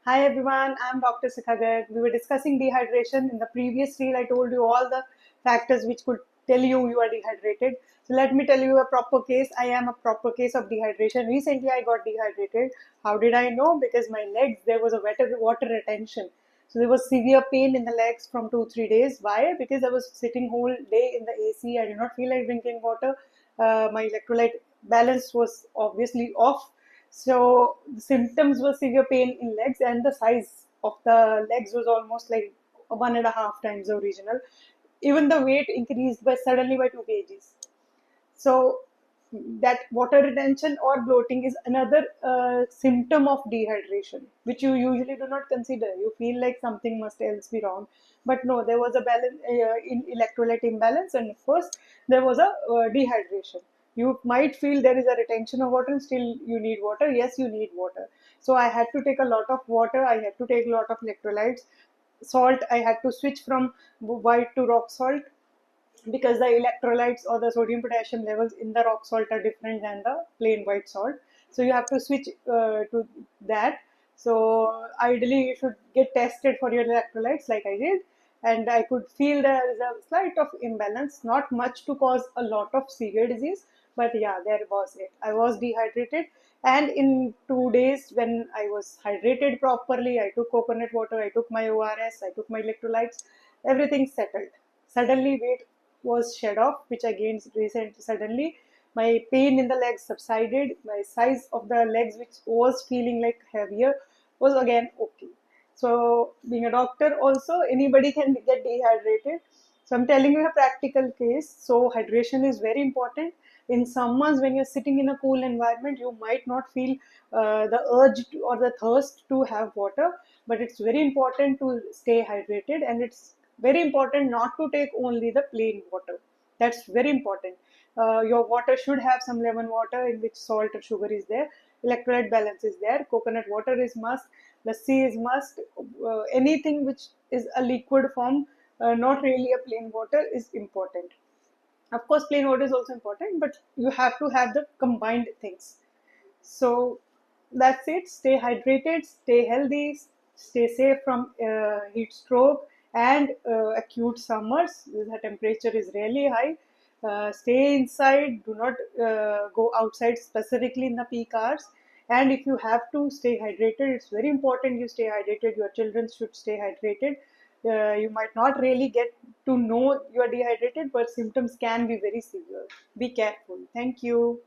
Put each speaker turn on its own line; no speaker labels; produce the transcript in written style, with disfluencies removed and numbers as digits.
Hi everyone, I'm Dr. Sikhagar. We were discussing dehydration. In the previous reel, I told you all the factors which could tell you are dehydrated. So let me tell you a proper case. I am a proper case of dehydration. Recently, I got dehydrated. How did I know? Because my legs, there was a water retention. So there was severe pain in the legs from 2 3 days. Why? Because I was sitting whole day in the AC. I did not feel like drinking water. My electrolyte balance was obviously off. So the symptoms were severe pain in legs, and the size of the legs was almost like 1.5 times the original. Even the weight increased by suddenly by 2 kgs. So that water retention or bloating is another symptom of dehydration, which you usually do not consider. You feel like something must else be wrong, but no, there was a balance in electrolyte imbalance, and first there was a dehydration. You might feel there is a retention of water, and still you need water. Yes, you need water. So I had to take a lot of water. I had to take a lot of electrolytes. Salt, I had to switch from white to rock salt because the electrolytes or the sodium potassium levels in the rock salt are different than the plain white salt. So you have to switch to that. So ideally you should get tested for your electrolytes like I did, and I could feel there is a slight of imbalance, not much to cause a lot of severe disease, but yeah, there was it. I was dehydrated, and in 2 days when I was hydrated properly, I took coconut water, I took my ORS, I took my electrolytes, everything settled. Suddenly weight was shed off, which I gained recently suddenly. My pain in the legs subsided. My size of the legs, which was feeling like heavier, was again okay. So, being a doctor, also anybody can get dehydrated. So, I'm telling you a practical case. So, hydration is very important. In summers, when you're sitting in a cool environment, you might not feel the urge or the thirst to have water, but it's very important to stay hydrated, and it's very important not to take only the plain water. That's very important. Your water should have some lemon water in which salt or sugar is there. Electrolyte balance is there. Coconut water is must. Lassi is must. Anything which is a liquid form, not really a plain water, is important. Of course, plain water is also important, but you have to have the combined things. So that's it. Stay hydrated, stay healthy, stay safe from heat stroke and acute summers. The temperature is really high. Stay inside. Do not go outside, specifically in the peak hours. And if you have to stay hydrated, it's very important you stay hydrated. Your children should stay hydrated. You might not really get to know you are dehydrated, but symptoms can be very severe. Be careful. Thank you.